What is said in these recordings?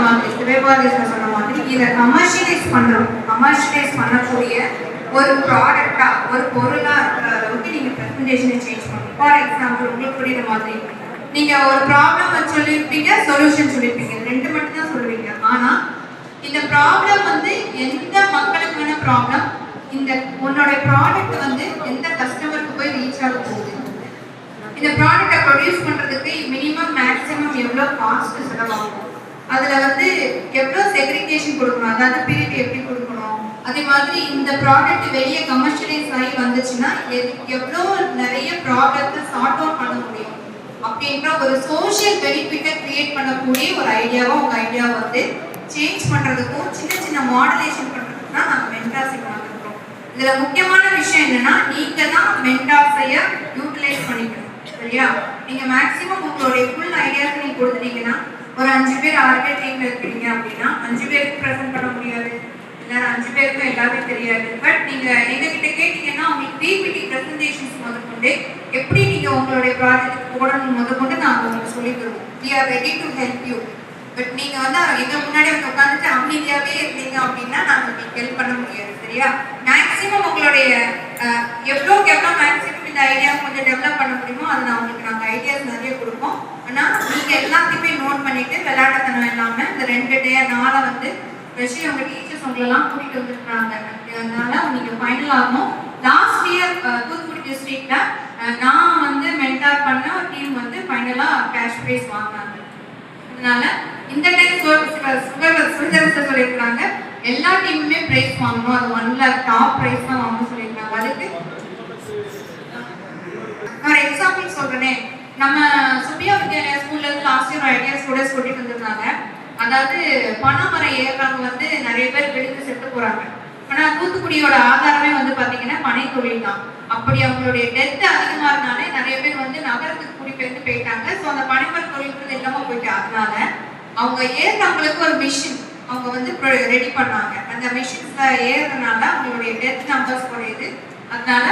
மாதிரி சிவபாதேஸ்வர் சொன்ன மாதிரி இதை கமர்ஷியலைஸ் பண்ணக்கூடிய ஒரு ப்ராடக்டா ஒரு பொருளா இருக்கிற அளவுக்கு நீங்க ப்ரெசன்டேஷனை சேஞ்ச் பண்ணணும். ஃபார் எக்ஸாம்பிள் உங்களுக்கு புரியுற மாதிரி நீங்க ஒரு ப்ராப்ளம் சொல்லியிருப்பீங்க, சொல்யூஷன் சொல்லியிருப்பீங்க, ரெண்டு மட்டும் தான் சொல்லுவீங்க. ஆனா இந்த ப்ராப்ளம் வந்து எந்த மக்களுக்கான ப்ராப்ளம், இந்த உன்னோட ப்ராடக்ட் வந்து எந்த கஸ்டமருக்கு போய் ரீச் ஆக போகுது, இந்த ப்ராடக்டை ப்ரொடியூஸ் பண்றதுக்கு மினிமம் மேக்ஸிமம் எவ்வளோ காஸ்ட் செலவாகும், அதுல வந்து எவ்வளோ செக்ரிகேஷன் கொடுக்கணும், அதாவது பீரியட் எப்படி கொடுக்கணும், அதே மாதிரி இந்த ப்ராடக்ட் வெளியே கமர்ஷியலைஸ் ஆகி வந்துச்சுன்னா எவ்வளோ நிறைய ப்ராப்ளத்தை சார்ட் அவுட் பண்ண முடியும் அப்படின்ற ஒரு சோஷியல் பெனிஃபிட்டை கிரியேட் பண்ணக்கூடிய ஒரு ஐடியாவா உங்க ஐடியா வந்து சேஞ்ச் பண்றதுக்கும் சின்ன சின்ன மாடுலேஷன் பண்றதுக்கும் தான் நாங்கள் மென்டார்ஷிப் பண்ணிருக்கோம். இதுல முக்கியமான விஷயம் என்னன்னா நீங்க தான் மென்டார்ஸைய யூட்டிலைஸ் பண்ணிக்கணும். சரியா? நீங்க மேக்ஸிமம் உங்களுடைய ஃபுல் ஐடியாஸ் நீங்க கொடுத்துட்டீங்கன்னா ஒரு 5 பேர் 6 பேர் டீம்ல இருக்கீங்க அப்படின்னா 5 பேருக்கு ப்ரெசென்ட் பண்ண முடியாது, இல்லை 5 பேருக்கும் எல்லாமே தெரியாது. பட் நீங்க எங்ககிட்ட கேட்டீங்கன்னா உங்களுக்கு பிபிடி ப்ரெசன்டேஷன்ஸ் முதற்கொண்டு எப்படி நீங்க உங்களுடைய ப்ராஜெக்ட் போடணும் முதற்கொண்டு நாங்கள் உங்களுக்கு சொல்லி தருவோம். We are ready to help you. But நீங்க வந்து எங்க முன்னாடி வந்து உட்காந்துட்டு அமைதியாவே இருந்தீங்க அப்படின்னா நாங்க உங்களுக்கு ஹெல்ப் பண்ண முடியாது. சரியா? மேக்ஸிமம் உங்களுடைய எவ்வளோக்கு எவ்வளோ மேக்ஸிமம் இந்த ஐடியா கொஞ்சம் டெவலப் பண்ண முடியுமோ அது நான் உங்களுக்கு நாங்கள் ஐடியாஸ் நிறைய கொடுப்போம். ஆனால் நீங்க எல்லாத்தையுமே நோட் பண்ணிட்டு விளையாட்டுத்தனம் இல்லாம இந்த 2 நாளை வந்து ஸ்பெஷலி உங்க டீச்சர்ஸ் உங்களெல்லாம் கூட்டிட்டு வந்துருக்காங்க. அதனால நீங்க ஃபைனல் ஆகணும். லாஸ்ட் இயர் தூத்துக்குடி டிஸ்ட்ரிக்ட்ல நான் வந்து மென்டார் பண்ண டீம் வந்து ஃபைனலா கேஷ் ப்ரைஸ் வாங்கினாங்க. அதனால இந்த டைம் சுதர்சன் சொல்லியிருக்காங்க எல்லா டீமுமே பிரைஸ் வாங்கணும், அது 1 lakh டாப் பிரைஸ் தான் வாங்க சொல்லியிருக்காங்க. அதுக்கு ஒரு எக்ஸாம்பிள் சொல்றேனே, நம்ம சுபியா வித்யாலயா ஸ்கூல்ல இருந்து லாஸ்ட் இயர் ஐடியா ஸ்டூடெண்ட்ஸ் கூட்டிட்டு வந்திருந்தாங்க. அதாவது பனைமரம் ஏறுறவங்க வந்து நிறைய பேர் விழுந்து செத்து போறாங்க. ஆனா தூத்துக்குடியோட ஆதாரமே வந்து பாத்தீங்கன்னா பனை தொழில் தான். அப்படி அவங்களுடைய டெத் அதிகமா இருந்தாலே நிறைய பேர் வந்து நகரத்துக்கு குடிபெயர்ந்து போயிட்டாங்க. ஸோ அந்த பனைமர தொழில்கள் இல்லாம போயிட்டு அதனால அவங்க ஏறினவங்களுக்கு ஒரு மிஷின் அவங்க வந்து ரெடி பண்ணாங்க. அந்த மிஷின்ஸ்ல ஏறுறதுனால அவங்களுடைய டெத் நம்பர்ஸ் குறையுது. அதனால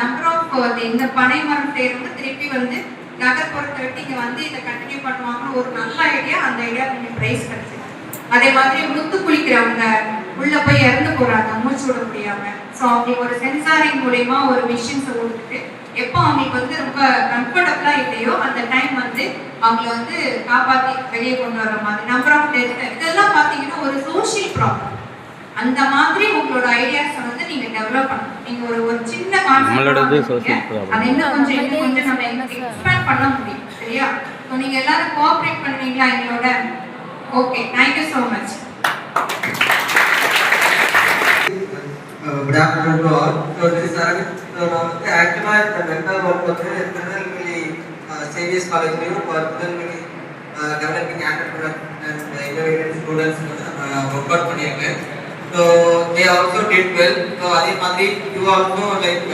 நம்பர் ஆஃப் இந்த பனைமரம் செய்யறவங்க திருப்பி வந்து நகர்ப்புறத்தை விட்டு இங்க வந்து இதை கண்டினியூ பண்ணுவாங்கன்னு ஒரு நல்ல ஐடியா. அந்த ஐடியா கொஞ்சம் பிரைஸ் கிடைச்சது. அதே மாதிரி முத்து குளிக்கிறவங்க உள்ள போய் இறந்து போறாங்க மூச்சு விட முடியாம. ஸோ அவங்களுக்கு ஒரு சென்சாரிங் மூலயமா ஒரு மிஷின்ஸை கொடுத்துட்டு எப்போ அவங்களுக்கு வந்து ரொம்ப கம்ஃபர்டபுளா இல்லையோ அந்த டைம் வந்து அவங்கள வந்து காப்பாற்றி வெளியே கொண்டு வர மாதிரி நம்பர் ஆஃப் டெத் இதெல்லாம் பார்த்தீங்கன்னா ஒரு சோஷியல் ப்ராப்ளம். அந்த மாதிரி உங்களோட ஐடியாஸை வந்து நீங்க டெவலப் பண்ணணும். நீங்க ஒரு சின்ன கான்செப்ட் அதை இன்னும் கொஞ்சம் நம்ம எக்ஸ்பேண்ட் பண்ண முடியும். சரியா? ஸோ நீங்க எல்லாரும் கோஆப்ரேட் பண்ணுவீங்களா எங்களோட? Okay, thank you so much. Good afternoon to all. So this is Arvind. So now actually the mentor work was Tirunelveli Saviour's College for Tirunelveli developing entrepreneurs and innovative students work out பண்ணிருக்கேன். So they also did well. So அதே மாதிரி you also like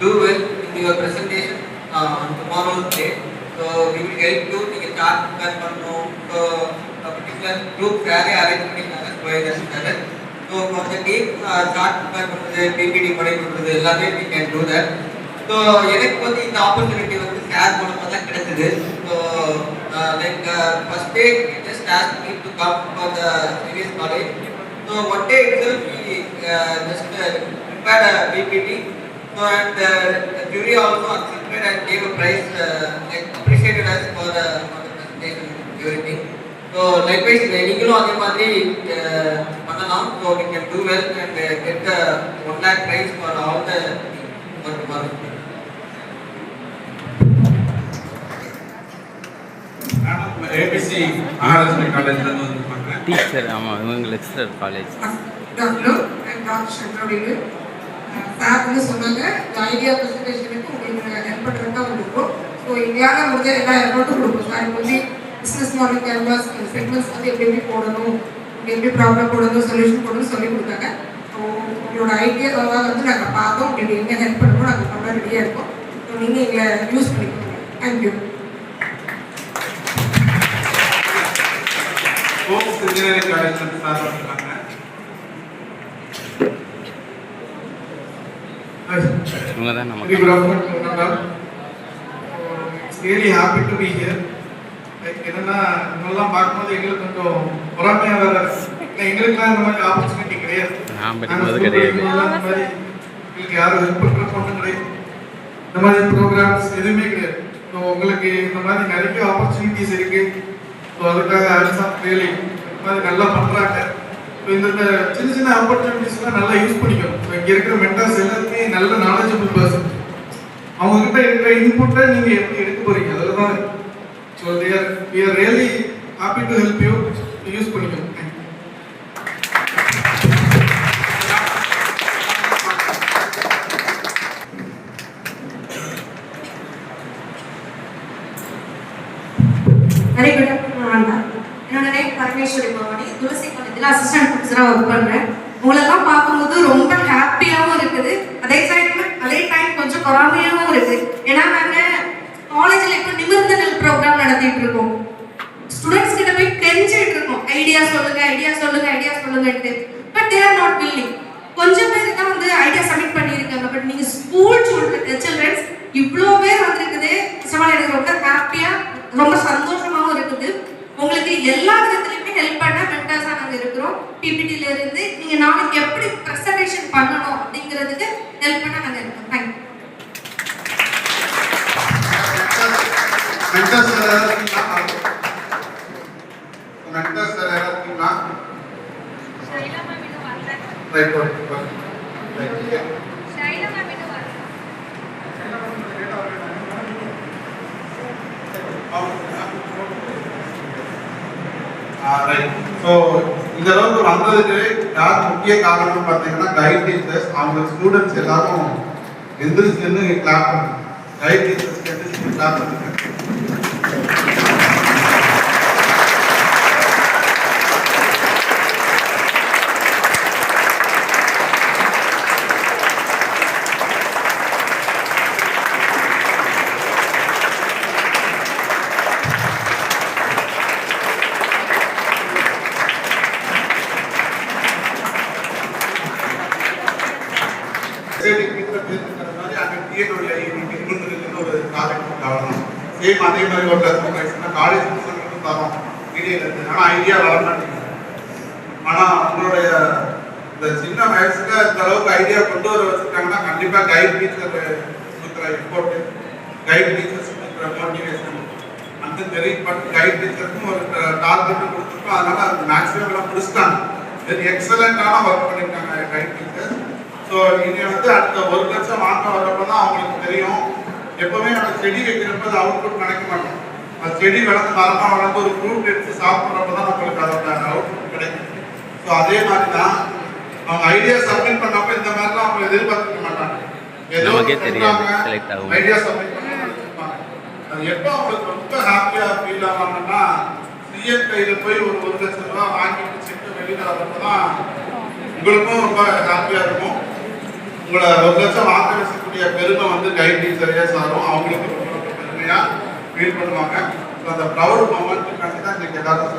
do well in your presentation on tomorrow's day. So we will help you. நீங்க chart prepare பண்ணனும். So a particular group வேற arrange பண்ணிருக்காங்க square. So for the team chart prepare பண்றது, PPT பண்ணி கொடுக்கிறது எல்லாமே we can do that. So எனக்கு வந்து இந்த opportunity வந்து ஷேர் மூலமா தான் கிடைச்சது. So like first day it just asked me to come for the Saviour's College. So one day itself we just prepared a PPT. So and the jury also accepted and gave a prize, like appreciated us for the presentation everything. So likewise நீங்களும் அதே மாதிரி பண்ணலாம். So we can do well and get the 1 lakh prize for all the for tomorrow. ABC Maharashtra காலேஜ்ல இருந்து வந்திருக்காங்க teacher. ஆமாம், இவங்க lecturer college. Doctor சந்திரடிக்கு sir வந்து சொன்னாங்க ஐடியா ப்ரெசன்டேஷனுக்கு உங்களுக்கு ஹெல்ப் பண்ணுறதுக்கு தான் வந்திருக்கோம். ஸோ இந்தியாவில் வந்து எல்லா எஃபர்ட்டும் கொடுப்போம் சார். இப்போ வந்து பிஸ்னஸ் மாடல் கேன்வாஸ் செக்மெண்ட்ஸ் வந்து எப்படி போடணும், எப்படி ப்ராப்ளம் போடணும், சொல்யூஷன் போடணும் சொல்லி கொடுத்தாங்க. ஸோ உங்களோட ஐடியாவாக வந்து நாங்கள் பார்த்தோம். உங்களுக்கு எங்கே ஹெல்ப் பண்ணணும் நாங்கள் பண்ண ரெடியாக இருக்கோம். ஸோ நீங்கள் எங்களை யூஸ் பண்ணிக்கோங்க. தேங்க்யூ. ஹோம்ஸ் இன்ஜினியரிங் காலேஜ்ல இருந்து சார் வந்திருக்காங்க. இவங்க தான் நம்ம Very good afternoon. It's really happy to be here. என்னன்னா இவங்கெல்லாம் பார்க்கும்போது எங்களுக்கு கொஞ்சம் பொறாமையாக வேற எங்களுக்குலாம் இந்த மாதிரி ஆப்பர்ச்சுனிட்டி கிடையாது. நான் படிக்கும்போது கிடையாது. இந்த மாதிரி எங்களுக்கு யாரும் ஹெல்ப் பண்ணுற பொண்ணு கிடையாது, இந்த மாதிரி ப்ரோக்ராம்ஸ் எதுவுமே கிடையாது. ஸோ உங்களுக்கு இந்த மாதிரி நிறைய ஆப்பர்ச்சுனிட்டிஸ் இருக்கு. ஸோ அதுக்காக அரசாங்கம் ரியலி இந்த மாதிரி நல்லா பண்ணுறாங்க. ஸோ இந்த சின்ன சின்ன ஆப்பர்ச்சுனிட்டிஸ்லாம் நல்லா யூஸ் பண்ணிக்கணும். ஸோ இங்கே இருக்கிற மென்டார்ஸ் எல்லாருமே நல்ல நாலேஜபிள் பர்சன். அவங்ககிட்ட இருக்கிற இன்புட்டை நீங்கள் எப்படி எடுக்க போறீங்க அதில் தான். So we are really happy to help you. Use பண்ணிக்கணும். Very good afternoon. என்னோட நேம் பரமேஸ்வரி பவானி. துளசி காலேஜில் அசிஸ்டன்ட் ப்ரொஃபஸராக ஒர்க் பண்ணுறேன். உங்களெல்லாம் பார்க்கும்போது ரொம்ப ஹாப்பியாகவும் இருக்குது, அதே டைம் கொஞ்சம் பொறாமையாகவும் இருக்குது. ஏன்னா நாங்கள் காலேஜில் இப்போ நிமிர்ந்த நெல் ப்ரோக்ராம் நடத்திட்டு இருக்கோம். ஸ்டூடெண்ட்ஸ் கிட்ட போய் கெஞ்சிட்டு இருக்கோம், ஐடியா சொல்லுங்கன்ட்டு. But they are not willing. கொஞ்சம் பேர் தான் வந்து ஐடியா சப்மிட் பண்ணியிருக்காங்க. பட் நீங்கள் ஸ்கூல் சில்ட்ரன்ஸ் இவ்வளோ பேர் வந்திருக்குது. நிச்சயமாக எனக்கு ரொம்ப ஹாப்பியாக ரொம்ப சந்தோஷமாகவும் இருக்குது. உங்களுக்கு எல்லா விதத்துலையுமே ஹெல்ப் பண்ண மென்டர்ஸாக நாங்கள் இருக்கிறோம். பிபிடில இருந்து நீங்கள் நாளைக்கு எப்படி ப்ரெசன்டேஷன் பண்ணணும் அப்படிங்கிறதுக்கு ஹெல்ப் பண்ண நாங்கள் இருக்கோம். தேங்க்யூ. ஸோ இந்த அளவுக்கு வந்ததுக்கு யார் முக்கிய காரணம் பார்த்தீங்கன்னா கைட் டீச்சர்ஸ். அவங்க ஸ்டூடெண்ட்ஸ் எல்லாரும் எந்திரிச்சு கிளாப் பண்ணுங்க. கைட் டீச்சர்ஸ் எந்திரிச்சு கிளாப் பண்ணுங்க. சேம் அதே மாதிரி ஒரு காலேஜ் தரோம் மீடியில இருந்து. ஆனால் ஐடியா வர மாட்டேங்குது. ஆனால் உங்களுடைய இந்த சின்ன வயசுல இந்த அளவுக்கு ஐடியா கொண்டு வர வச்சுருக்காங்கன்னா கண்டிப்பாக கைட் டீச்சர் கொடுக்குற எஃபோர்ட், கைட் டீச்சர்ஸ் கொடுக்குற மோட்டிவேஷன் அந்த தெரியும். பட் கைட் டீச்சருக்கும் ஒரு டார்கெட்டும் கொடுத்துருக்கோம். அதனால அது மேக்ஸிமம் எல்லாம் முடிச்சுட்டாங்க. இது எக்ஸலண்டான ஒர்க் பண்ணியிருக்காங்க கைட் டீச்சர்ஸ். ஸோ நீங்கள் வந்து அடுத்த 1 லட்சம் வாங்க வரப்போ தான் அவங்களுக்கு தெரியும். எப்பவுமே நம்ம செடி வைக்கிறப்ப அது அவுட்புட் நினைக்க மாட்டோம். அது செடி வளர்ந்து மரமாக வளர்ந்து ஒரு ஃப்ரூட் எடுத்து சாப்பிட்றப்ப தான் நம்மளுக்கு அதோட அவுட்புட் கிடைக்கும். ஸோ அதே மாதிரி தான் அவங்க ஐடியா சப்மிட் பண்ணப்ப இந்த மாதிரிலாம் அவங்க எதிர்பார்க்க மாட்டாங்க. ஏதோ ஐடியா சப்மிட் பண்ண அது எப்போ அவங்களுக்கு ரொம்ப ஹாப்பியாக ஃபீல் ஆவாங்கன்னா சிஎம் கையில் போய் ஒரு 1 லட்சம் ரூபா வாங்கிட்டு செட்டு வெளியில் வரப்போ தான் உங்களுக்கும் ரொம்ப ஹாப்பியாக இருக்கும். உங்களை 1 லட்சம் வாங்க வச்சக்கூடிய பெருமை வந்து கைட் டீச்சரையே சாரும். அவங்களுக்கு ரொம்ப பெருமையாக ஃபீல் பண்ணுவாங்க. ஸோ அந்த ப்ரௌட் மொமெண்ட்டுக்காண்டி தான் இன்னைக்கு எல்லாரும்